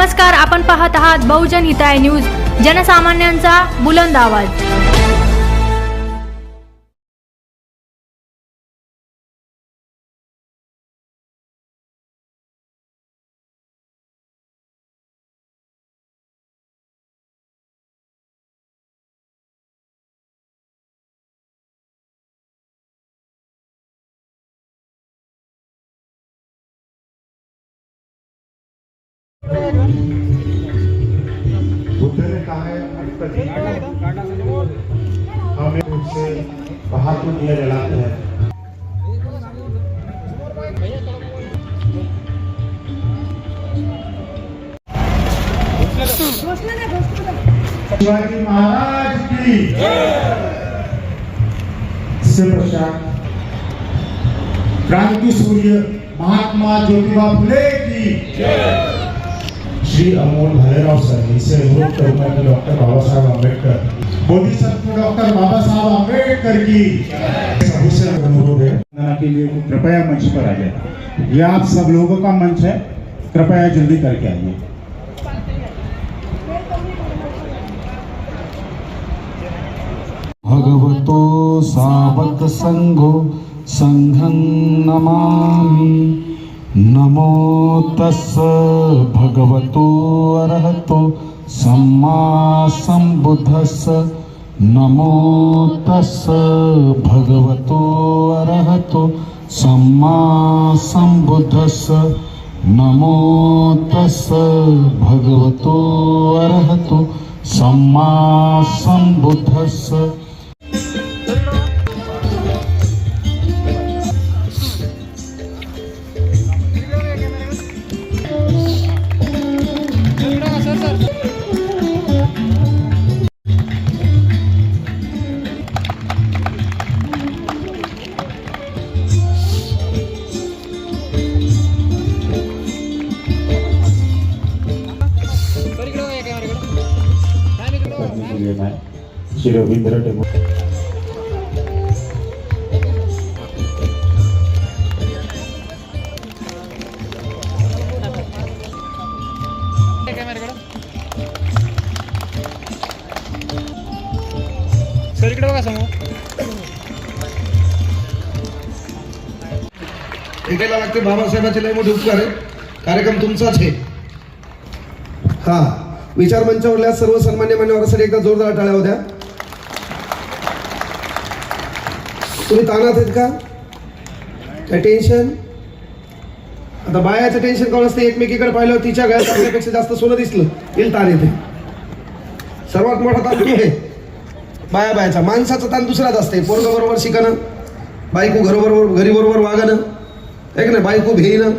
नमस्कार, आपण पाहत आहात बहुजन हिताय न्यूज, जनसामान्यांचा बुलंद आवाज। बुद्ध ने कहा है हमें उनसे बहादुर दिया जलाते हैं। शिवाजी महाराज की इससे पश्चात क्रांति सूर्य महात्मा ज्योतिबा फुले की श्री अमोल भालेराव सर इसे अनुरोध करूंगा कि डॉक्टर बाबा साहब अम्बेडकर बोधिसत्व डॉक्टर बाबा साहब अम्बेडकर की सबसे अनुरोध है के लिए कृपया मंच पर आ जाए। ये आप सब लोगों का मंच है, कृपया जल्दी करके आइए। भगवतो सावक संघो संघं नमामि। नमो तस् भगवतो अरहतो सम्मा संबुद्धस्स। नमो तस् भगवतो अरहतो सम्मा संबुद्धस्स। नमो तस् भगवतो अरहतो सम्मा संबुद्धस्स। श्री रवींद्र टेगोर सर इकडे बघा समोर ऐकायला लागते बाबासाहेबांचे लय मोठे उपकार आहे। कार्यक्रम तुमचाच आहे। हा विचार मंचावरल्या सर्व सन्मान्य मान्यवरांसाठी एकदा जोरदार टाळ्या होत्या। तुम्ही ताणात आहेत का? काय टेन्शन? आता बायाचं टेन्शन कोण असते? एकमेकीकडे पाहिलं तिच्या गळ्यात आपल्यापेक्षा जास्त सोनं दिसलं येईल ताण येते। सर्वात मोठा ताण तो आहे बायाचा। माणसाचा ताण दुसराच असते। पोरग बरोबर शिकणं, बायको घरी बरोबर वागणं, एक नाही बायको भेईनं,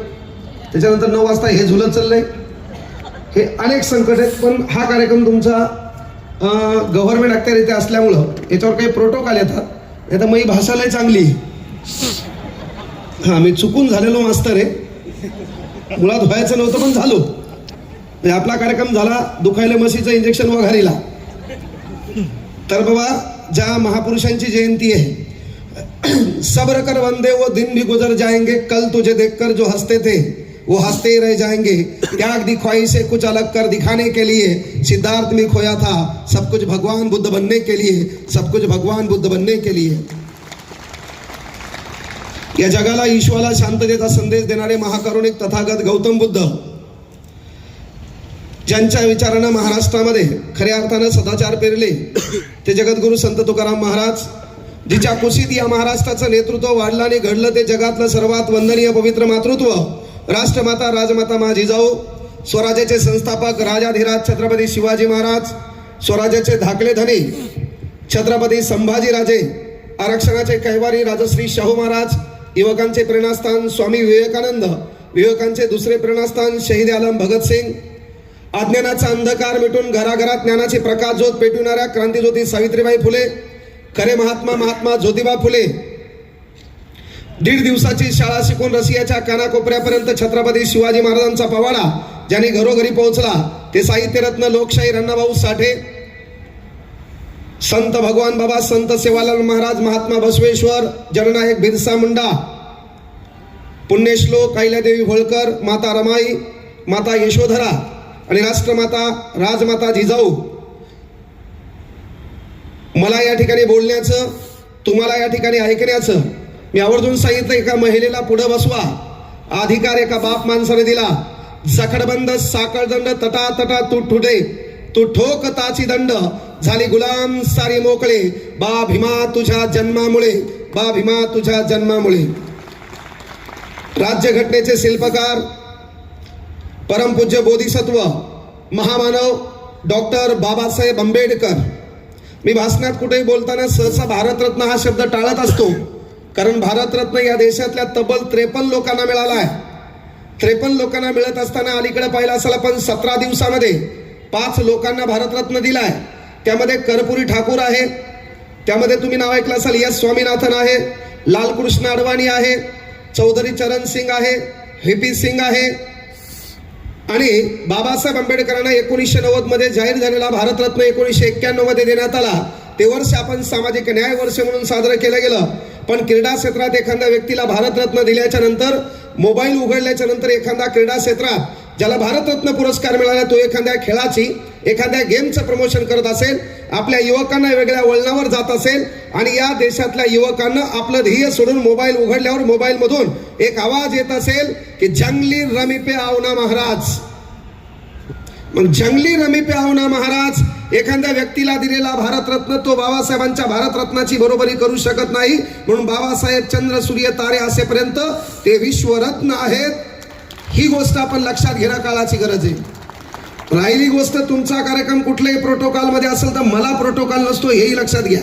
त्याच्यानंतर 9 वाजता हे झुलत चाललंय। हे अनेक संकट आहेत, पण हा कार्यक्रम तुमचा गव्हर्नमेंट अखत्यारीत असल्यामुळं याच्यावर काही प्रोटोकॉल येतात। नाही तर मी भाषालय चांगली हा मी चुकून झालेलो मास्तर आहे, मुळात व्हायचं नव्हतं पण झालो। म्हणजे आपला कार्यक्रम झाला दुखायला म्हशीचं इंजेक्शन वघारीला। तर बाबा ज्या महापुरुषांची जयंती आहे, सब्र कर वंदे वो दिन भी गुजर जाएंगे, कल तुझे देखकर जो हंसते थे वो हंसते ही रह जाएंगे, त्याग दी ख्वाहिशें कुछ अलग कर दिखाने के लिए, सिद्धार्थ में खोया था सब कुछ भगवान बुद्ध बनने के लिए, सब कुछ भगवान बुद्ध बनने के लिए। या जगाला ईश्वराला शांततेचा संदेश देणारे महाकरुणिक तथागत गौतम बुद्ध, ज्यांच्या विचारानं महाराष्ट्रामध्ये खऱ्या अर्थानं सदाचार पेरले, ते जगद्गुरु संत तुकाराम महाराज, जिच्या कुशीत या महाराष्ट्राचं नेतृत्व वाढलं आणि घडलं ते जगातलं सर्वात वंदनीय पवित्र मातृत्व राष्ट्रमाता राजमाता मा जिजाऊ, स्वराज्याचे संस्थापक राजाधिराज छत्रपती शिवाजी महाराज, स्वराज्याचे धाकले धनी छत्रपती संभाजीराजे, आरक्षणाचे कैवारी राजश्री शाहू महाराज, युवकांचे प्रेरणास्थान स्वामी विवेकानंद, विवेकांचे दुसरे प्रेरणास्थान शहीद आलम भगतसिंग, अज्ञानाचा अंधकार मिटून घराघरात ज्ञानाची प्रकाश ज्योत पेटविणाऱ्या क्रांतिज्योती सावित्रीबाई फुले, खरे महात्मा ज्योतिबा फुले, 1.5 दिवसाची शाळा शिकून रशियाच्या कानाकोपऱ्यापर्यंत छत्रपती शिवाजी महाराजांचा पवाडा ज्यांनी घरोघरी पोहोचला, ते साहित्यरत्न लोकशाहीर अण्णाभाऊ साठे, संत भगवान बाबा, संत सेवालाल महाराज, महात्मा बसवेश्वर, जननायक बिरसा मुंडा, पुण्यश्लोक अहिल्यादेवी होळकर, माता रमाई, माता यशोधरा, आणि राष्ट्रमाता राजमाता जिजाऊ मला या ठिकाणी बोलण्याचं, तुम्हाला या ठिकाणी ऐकण्याचं मी आवर्जून सांगितलं. एका महिलेला पुढे बसवा, अधिकार एका बाप माणसाने दिला. जखडबंद साखळदंड तटा तटा तू ठुडे, तू ठोक ताची दंड, झाली गुलाम सारी मोकळे, बा भीमा तुझ्या जन्मामुळे, बा भीमा तुझ्या जन्मामुळे. राज्यघटनेचे शिल्पकार परमपूज्य बोधिसत्व महामानव डॉक्टर बाबासाहेब आंबेडकर. मी भाषणात कुठेही बोलताना सहसा भारतरत्न हा शब्द टाळत असतो, कारण भारतरत्न या देशातल्या तब्बल 53 लोकांना मिळाला आहे. 53 लोकांना मिळत असताना अलीकडे पाहिलं असेल आपण 17 दिवसामध्ये 5 लोकांना भारतरत्न दिलाय. त्यामध्ये कर्पूरी ठाकूर आहे, त्यामध्ये तुम्ही नाव ऐकलं असाल एस स्वामीनाथन आहे, लालकृष्ण अडवाणी आहे, चौधरी चरण सिंग आहे, व्ही.पी. सिंग आहे. आणि बाबासाहेब आंबेडकरांना 1990 मध्ये जाहीर झालेला भारतरत्न 1991 मध्ये देण्यात आला. ते वर्ष आपण सामाजिक न्याय वर्ष म्हणून साजरं केलं गेलं. पण क्रीडा क्षेत्रात एखाद्या व्यक्तीला भारतरत्न दिल्याच्या नंतर, मोबाईल उघडल्याच्या नंतर एखादा क्रीडा क्षेत्रात ज्याला भारतरत्न पुरस्कार मिळाला तो एखाद्या खेळाची, एखाद्या गेमचं प्रमोशन करत असेल, आपल्या युवकांना वेगळ्या वळणावर जात असेल आणि या देशातल्या युवकांना आपलं ध्येय सोडून मोबाईल उघडल्यावर मोबाईल मधून एक आवाज येत असेल की जंगली रमी पे आओ ना महाराज. मग जंगली रमी पे आओ ना महाराज एखाद्या व्यक्तीला दिलेला भारतरत्न तो बाबासाहेबांच्या भारतरत्नाची बरोबरी करू शकत नाही. म्हणून बाबासाहेब चंद्र सूर्य तारे असेपर्यंत ते विश्वरत्न आहेत. ही गोष्ट आपण लक्षात घेणं काळाची गरज आहे. राहिली गोष्ट तुमचा कार्यक्रम कुठल्याही प्रोटोकॉल मध्ये असेल तर मला प्रोटोकॉल नसतो, हेही लक्षात घ्या.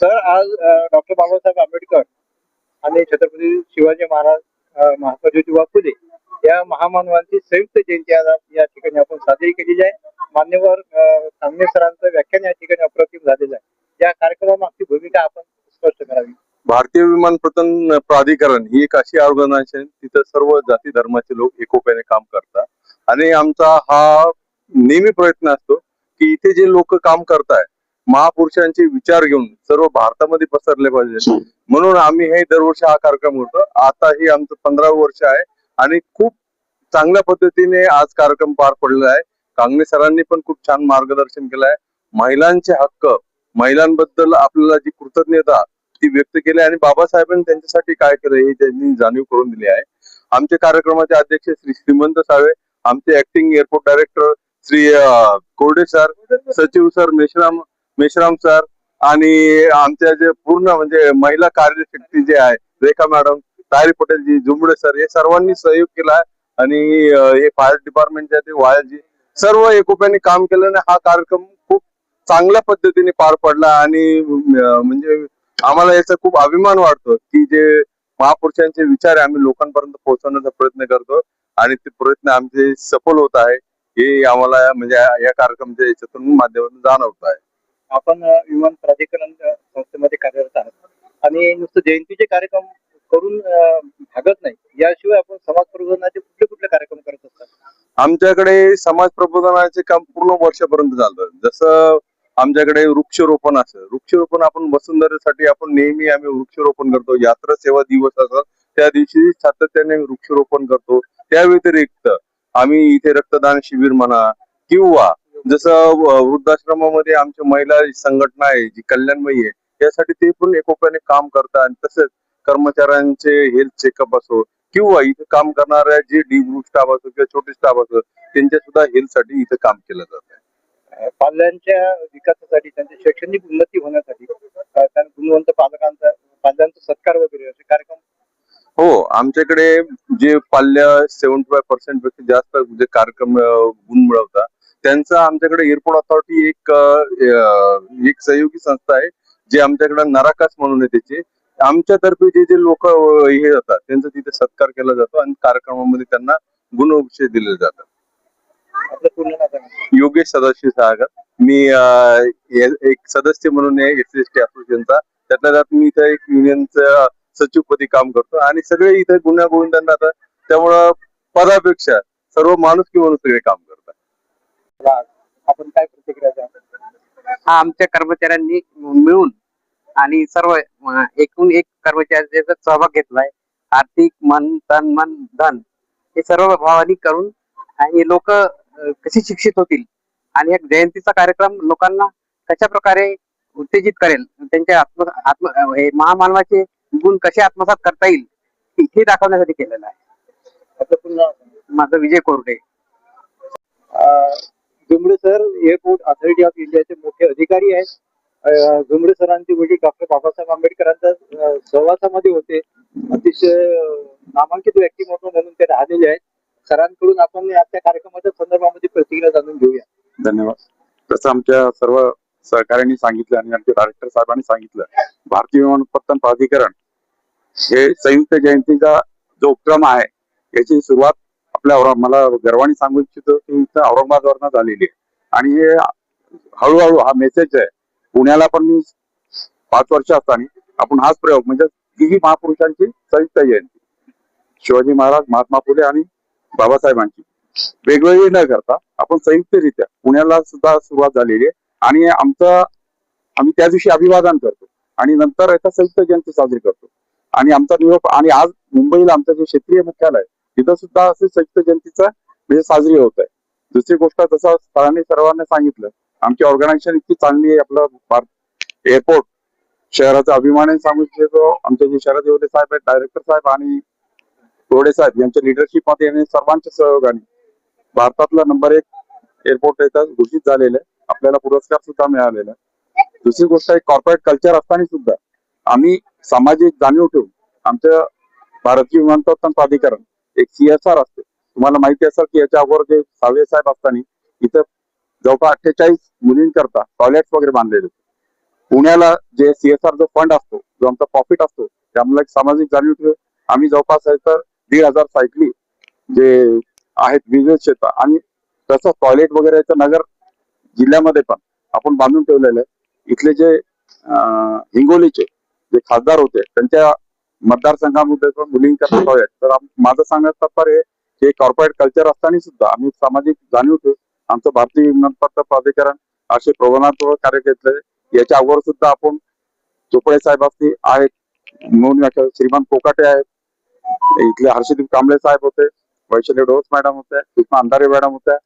सर, आज डॉक्टर बाबासाहेब आंबेडकर आणि छत्रपती शिवाजी महाराज महात्मा ज्योतिबा फुले या महामानवांची संयुक्त जयंती आज या ठिकाणी आपण साजरी केलेली आहे. मान्यवर सांगणे सरांचं व्याख्यान या ठिकाणी अप्रतिम झालेलं आहे. या कार्यक्रमामागची भूमिका आपण स्पष्ट करावी. भारतीय विमान पतन प्राधिकरण ही एक अशी ऑर्गनायझेशन, तिथं सर्व जाती धर्माचे लोक एकोप्याने काम करतात आणि आमचा हा नेहमी प्रयत्न असतो की इथे जे लोक काम करताय महापुरुषांचे विचार घेऊन सर्व भारतामध्ये पसरले पाहिजे. म्हणून आम्ही हे दरवर्षी हा कार्यक्रम होतो. आता ही आमचं 15वं वर्ष आहे आणि खूप चांगल्या पद्धतीने आज कार्यक्रम पार पडलेला आहे. कांगणे सरांनी पण खूप छान मार्गदर्शन केलं आहे. महिलांचे हक्क, महिलांबद्दल आपल्याला जी कृतज्ञता ती व्यक्त केली आणि बाबासाहेबांनी त्यांच्यासाठी काय केलं हे त्यांनी जाणीव करून दिली आहे. आमच्या कार्यक्रमाचे अध्यक्ष श्री श्रीमंत साळवे, आमचे ऍक्टिंग एअरपोर्ट डायरेक्टर श्री कोरडे सर, सचिव सर मेश्राम सर आणि आमच्या जे पूर्ण म्हणजे महिला कार्यशक्ती जे आहे रेखा मॅडम, तारी पटेलजी, जुंबडे सर, हे सर्वांनी सहयोग केला आणि हे फायर डिपार्टमेंटचे ते वायाजी सर्व एकोप्याने काम केल्याने हा कार्यक्रम खूप चांगल्या पद्धतीने पार पडला आणि म्हणजे आम्हाला याचा खूप अभिमान वाटतो की जे महापुरुषांचे विचार आहे आम्ही लोकांपर्यंत पोहोचवण्याचा प्रयत्न करतो आणि ते प्रयत्न आमचे सफल होत आहे हे आम्हाला म्हणजे या कार्यक्रमाच्या याच्यातून माध्यमातून जाणवत आहे. आपण विमान प्राधिकरण संस्थेमध्ये कार्यरत आहात आणि नुसतं जयंतीचे कार्यक्रम करून भागत नाही, याशिवाय आपण समाज प्रबोधनाचे कुठले कुठले कार्यक्रम करत असतात? आमच्याकडे समाज प्रबोधनाचे काम पूर्ण वर्षापर्यंत चालतं. जसं आमच्याकडे वृक्षरोपण असं, वृक्षरोपण आपण वसुंधरेसाठी आपण नेहमी आम्ही वृक्षरोपण करतो. यात्रा सेवा दिवस असतात त्या दिवशी सातत्याने वृक्षरोपण करतो. त्या व्यतिरिक्त आम्ही इथे रक्तदान शिबिर म्हणा किंवा जसं वृद्धाश्रमामध्ये आमच्या महिला संघटना आहे जी कल्याणमयी आहे, यासाठी ते पण एकोप्याने काम करतात. आणि तसंच कर्मचाऱ्यांचे हेल्थ चेकअप असो किंवा इथे काम करणाऱ्या जे डी ग्रुप स्टाफ असो किंवा छोटे स्टाफ असो त्यांच्या सुद्धा हेल्थ साठी इथे काम केलं जात आहे. पाल्यांच्या विकासासाठी, त्यांची शैक्षणिक उन्नती होण्यासाठी त्यांना गुणवंत पाल्यांचा सत्कार वगैरे असे कार्यक्रम. हो, आमच्याकडे जे पाल्य 75% पेक्षा जास्त जे कार्यक्रम गुण मिळवतात त्यांचा आमच्याकडे एअरपोर्ट अथॉरिटी एक सहयोगी संस्था आहे जे आमच्याकडे नराकास म्हणून आहे. त्याचे आमच्यातर्फे जे लोक हे जातात त्यांचा तिथे सत्कार केला जातो आणि कार्यक्रमामध्ये त्यांना गुणविषय दिले जातात. आपलं पूर्ण नाव आहे? योगेश सदाशिव सागर. मी एक सदस्य म्हणून आहे SST असोसिएशनचा. त्यातल्या त्यात मी इथे एक युनियनचं सचिवपदी काम करतो आणि सगळे इथे गुन्हा गोविंदांना राहतात. त्यामुळं पदापेक्षा सर्व माणुसकी म्हणून सगळे काम करतात. आपण काय प्रतिक्रिया द्या? आमच्या कर्मचाऱ्यांनी मिळून आणि सर्व एकूण एक कर्मचाऱ्याचा सहभाग घेतलाय आर्थिक मन तन मन धन हे सर्व भावानी करून आणि लोक कशी शिक्षित होतील आणि एक जयंतीचा कार्यक्रम लोकांना कशा प्रकारे उत्तेजित करेल, त्यांच्या हे महामानवाचे गुण कसे आत्मसात करता येईल हे दाखवण्यासाठी केलेलं आहे. आपलं पुन्हा माझं विजय कोरडे. Jumde sir airport authority of इंडियाचे मोठे अधिकारी आहेत. जुमडे सरांचे वडील डॉक्टर बाबासाहेब आंबेडकरांच्या सहवासामध्ये होते. अतिशय नामांकित व्यक्तिमत्व म्हणून ते राहिलेले आहेत. सरांकडून आपण आजच्या कार्यक्रमाच्या संदर्भामध्ये प्रतिक्रिया जाणून घेऊया. धन्यवाद. जसं आमच्या सर्व सहकार्यांनी सांगितलं आणि आमचे डायरेक्टर साहेबांनी सांगितलं, भारतीय विमानपत्तन प्राधिकरण हे संयुक्त जयंतीचा जो उपक्रम आहे याची सुरुवात आपल्या मला गर्वाने सांगू इच्छितो की इथं औरंगाबादवरनं झालेली आहे. आणि हे हळूहळू हा मेसेज आहे. पुण्याला पण मी 5 वर्ष असताना आपण हाच प्रयोग म्हणजे तिघी महापुरुषांची संयुक्त जयंती, शिवाजी महाराज, महात्मा फुले आणि बाबासाहेबांची वेगवेगळी न करता आपण संयुक्तरित्या पुण्याला सुद्धा सुरुवात झालेली आहे. आणि आम्ही त्या दिवशी अभिवादन करतो आणि नंतर याचा संयुक्त जयंती साजरी करतो. आणि आमचा निरोप आणि आज मुंबईला आमचं जे क्षेत्रीय मुख्यालय तिथं सुद्धा असे संयुक्त जयंतीचा म्हणजे साजरी होत आहे. दुसरी गोष्ट जसं सरांनी सर्वांना सांगितलं, आमची ऑर्गनायझेशन इतकी चांगली आहे. आपलं एअरपोर्ट शहराचा अभिमानाने सांगू इच्छितो. आमचे जे शरद येवले साहेब आहेत, डायरेक्टर साहेब आणि कोरडे साहेब यांच्या लिडरशिप मध्ये आणि सर्वांच्या सहयोगाने भारतातला नंबर 1 एअरपोर्ट येतात घोषित झालेलं आहे. आपल्याला पुरस्कार सुद्धा मिळालेला आहे. दुसरी गोष्ट एक कॉर्पोरेट कल्चर असताना सुद्धा आम्ही सामाजिक जाणीव ठेवून आमच्या भारतीय विमानपत्तन प्राधिकरण एक CSR असते. तुम्हाला माहिती असेल की याच्या अगोदर जे सावे साहेब असताना इथं जवळपास 48 मुलींकरता टॉयलेट्स वगैरे बांधलेले. पुण्याला जे CSR जो फंड असतो, जो आमचा प्रॉफिट असतो, त्यामुळे एक सामाजिक जाणीव ठेवून आम्ही जवळपास 1,500 सायकली जे आहेत विविध क्षेत्र आणि तसं टॉयलेट वगैरेचं नगर जिल्ह्यामध्ये पण आपण बांधून ठेवलेलं आहे. इथले जे हिंगोलीचे जे खासदार होते त्यांच्या मतदारसंघामध्ये पण मुलींकरता टॉयलेट. तर माझं सांगण्याचं तात्पर्य हे कॉर्पोरेट कल्चर असताना सुद्धा आम्ही सामाजिक जाणीव ठेवून आमचं भारतीय विमानपत्तन प्राधिकरण असे प्रबोधनात्मक कार्य घेतले. याच्या अगोदर सुद्धा आपण चोपडे साहेब असतील आहेत, म्हणून श्रीमंत कोकाटे आहेत, इथले हर्षदीप कांबळे साहेब होते, वैशाली डोस मॅडम होत्या, सुषमा अंधारे मॅडम होत्या,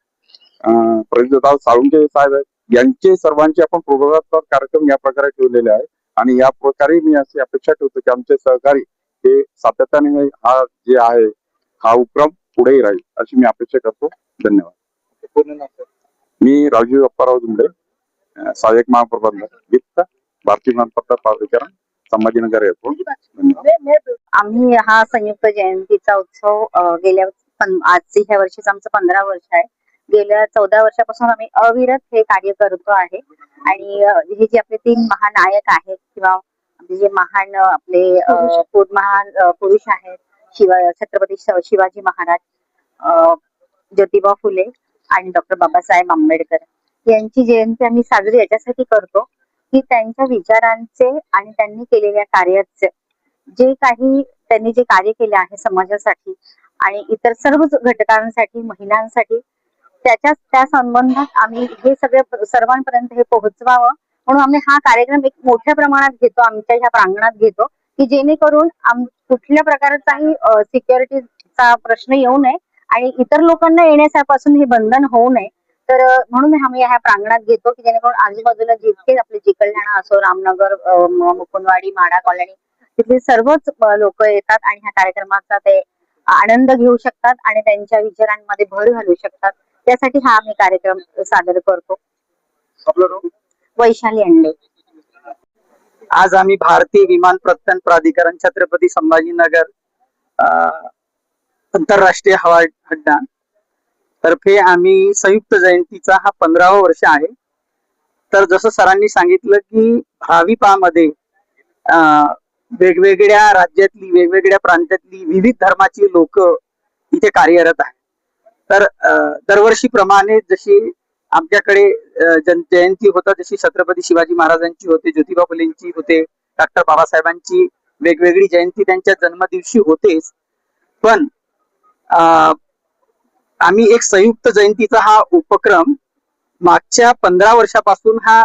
प्रदीपराव साळुंके साहेब आहेत. यांचे सर्वांचे आपण प्रबोधनात्मक कार्यक्रम या प्रकारे ठेवलेले आहे. आणि या प्रकारे मी अशी अपेक्षा ठेवतो की आमचे सहकारी हे सातत्याने हा जे आहे हा उपक्रम पुढेही राहील अशी मी अपेक्षा करतो. धन्यवाद. पूर्ण नाव सर. मी राजू अप्पाराव जुमडे, सहाय्यक महाप्रबंधक वित्त, भारतीय विमानपत्तन प्राधिकरण, संभाजीनगर एअरपोर्ट. धन्यवाद. आम्ही हा संयुक्त जयंतीचा उत्सव आजचे ह्या वर्षीच आमचं 15 वर्ष आहे. गेल्या 14 वर्षापासून आम्ही अविरत हे कार्य करतो आहे. आणि हे जे आपले 3 महानायक आहेत किंवा आपले जे महान आपले महान पुरुष आहेत, छत्रपती शिवाजी महाराज, ज्योतिबा फुले आणि डॉक्टर बाबासाहेब आंबेडकर यांची जयंती आम्ही साजरी याच्यासाठी करतो की त्यांच्या विचारांचे आणि त्यांनी केलेल्या कार्याचे जे काही त्यांनी जे कार्य केले आहे समाजासाठी आणि इतर सर्व घटकांसाठी, महिलांसाठी, त्या संबंधात आम्ही हे सगळे सर्वांपर्यंत हे पोहोचवावं म्हणून आम्ही हा कार्यक्रम एक मोठ्या प्रमाणात घेतो, आमच्या ह्या प्रांगणात घेतो की जेणेकरून कुठल्या प्रकारचाही सिक्युरिटीचा प्रश्न येऊ नये आणि इतर लोकांना येण्यापासून हे बंधन होऊ नये. तर म्हणून आम्ही ह्या प्रांगणात घेतो की जेणेकरून आजूबाजूला जितके आपले चिकलठाणा असो, रामनगर, मुकुंदवाडी, माडा कॉलनी तिथले सर्वच लोक येतात आणि ह्या कार्यक्रमाचा ते आनंद घेऊ शकतात आणि त्यांच्या विचारांमध्ये भर घालू शकतात. त्यासाठी हा आम्ही कार्यक्रम सादर करतो. वैशाली अंडे. आज आम्ही भारतीय विमानपत्तन प्राधिकरण छत्रपती संभाजीनगर आंतरराष्ट्रीय हवाई अड्डा तर्फे आम्ही संयुक्त जयंतीचा हा 15वा वर्ष आहे. तर जसं सरांनी सांगितलं की भावी काळामध्ये वेगवेगळ्या राज्यातली, वेगवेगळ्या प्रांतातली विविध धर्माची लोक इथे कार्यरत आहेत. तर दरवर्षीप्रमाणे जशी आमच्याकडे जयंती होतात, जशी छत्रपती शिवाजी महाराजांची होते, ज्योतिबा फुलेंची होते, डॉक्टर बाबासाहेबांची वेगवेगळी जयंती त्यांच्या जन्मदिवशी होतेच, पण आम्ही एक संयुक्त जयंतीचा हा उपक्रम मागच्या 15 वर्षापासून हा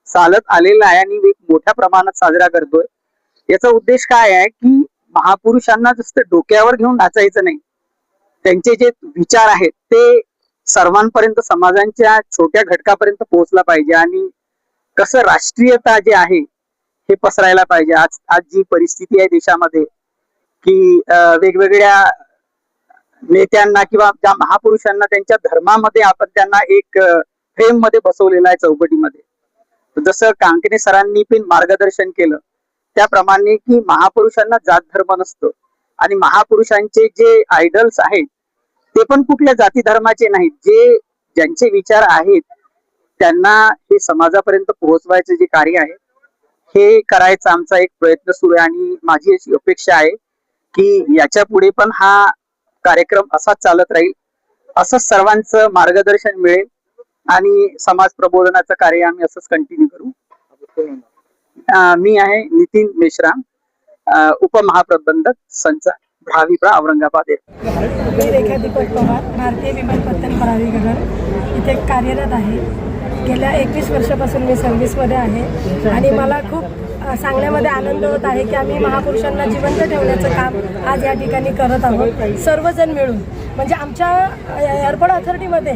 चालत आलेला आहे आणि एक मोठ्या प्रमाणात साजरा करतोय. याचा उद्देश काय आहे की महापुरुषांना जसं डोक्यावर घेऊन नाचायचं नाही, त्यांचे जे विचार आहेत ते सर्वांपर्यंत, समाजाच्या छोट्या घटकापर्यंत पोहोचला पाहिजे आणि कसं राष्ट्रीयता जे आहे हे पसरायला पाहिजे. आज जी परिस्थिती आहे देशामध्ये की वेगवेगळ्या नेत्यांना किंवा ज्या महापुरुषांना त्यांच्या धर्मामध्ये आपण त्यांना एक फ्रेम मध्ये बसवलेला आहे, चौकटीमध्ये. जसं कांकणे सरांनी पण मार्गदर्शन केलं त्याप्रमाणे की महापुरुषांना जात धर्म नसतो आणि महापुरुषांचे जे आयडल्स आहेत ते पण कुठल्या जाती धर्माचे नाहीत. ज्यांचे विचार आहेत त्यांना हे समाजापर्यंत पोहोचवायचं जे कार्य आहे हे करायचा आमचा एक प्रयत्न सुरू आहे आणि माझी अशी अपेक्षा आहे की याच्या पुढे पण हा कार्यक्रम असाच चालत राहील, असंच सर्वांचं मार्गदर्शन मिळेल आणि समाज प्रबोधनाचं कार्य आम्ही असंच कंटिन्यू करू. मी आहे नितीन मेश्राम, उपमहाप्रबंधक संचार भाविप्रा औरंगाबाद. मी रेखा दीपक पवार, भारतीय विमानपत्तन प्राधिकरण इथे कार्यरत आहे. गेल्या 21 वर्षापासून मी सर्व्हिसमध्ये आहे आणि मला खूप सांगण्यामध्ये आनंद होत आहे की आम्ही महापुरुषांना जिवंत ठेवण्याचं काम आज या ठिकाणी करत आहोत, सर्वजण मिळून. म्हणजे आमच्या एअरपोर्ट अथॉरिटीमध्ये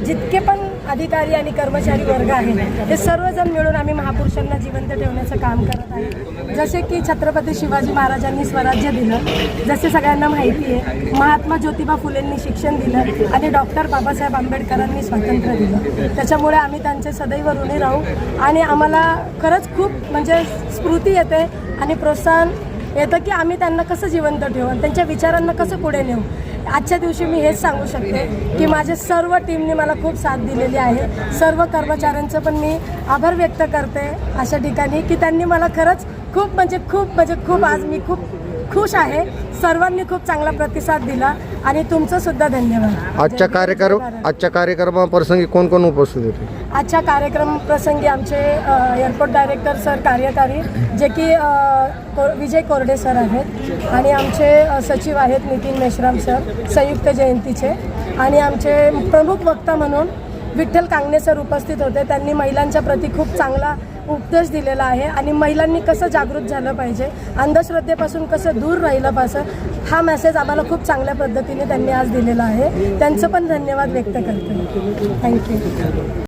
जितके पण अधिकारी आणि कर्मचारी वर्ग आहे ते सर्वजण मिळून आम्ही महापुरुषांना जिवंत ठेवण्याचं काम करत आहे. जसे की छत्रपती शिवाजी महाराजांनी स्वराज्य दिलं, जसे सगळ्यांना माहिती आहे, महात्मा ज्योतिबा फुलेंनी शिक्षण दिलं आणि डॉक्टर बाबासाहेब आंबेडकरांनी स्वातंत्र्य दिलं. त्याच्यामुळे आम्ही त्यांचे सदैव ऋणी राहू आणि आम्हाला खरंच खूप म्हणजे स्फूर्ती येते आणि प्रोत्साहन येतं की आम्ही त्यांना कसं जिवंत ठेवू आणि त्यांच्या विचारांना कसं पुढे नेऊ. आजच्या दिवशी मी हेच सांगू शकते की माझे सर्व टीमने मला खूप साथ दिलेली आहे. सर्व कर्मचाऱ्यांचं पण मी आभार व्यक्त करते अशा ठिकाणी की त्यांनी मला खरंच खूप आज मी खूप खुश आहे. सर्वांनी खूप चांगला प्रतिसाद दिला आणि तुमचं सुद्धा धन्यवाद. आजच्या कार्यक्रमाप्रसंगी कोण कोण उपस्थित होते? आजच्या कार्यक्रम प्रसंगी आमचे एअरपोर्ट डायरेक्टर सर कार्यकारी जे की विजय कोरडे सर आहेत आणि आमचे सचिव आहेत नितीन मेश्राम सर संयुक्त जयंतीचे आणि आमचे प्रमुख वक्ता म्हणून विठ्ठल कांगणे सर उपस्थित होते. त्यांनी महिलांच्या प्रती खूप चांगला उपदेश दिलेला आहे आणि महिलांनी कसं जागृत झालं पाहिजे, अंधश्रद्धेपासून कसं दूर राहिलं पाहिजे, हा मेसेज आम्हाला खूप चांगल्या पद्धतीने त्यांनी आज दिलेला आहे. त्यांचं पण धन्यवाद व्यक्त करते. थँक्यू.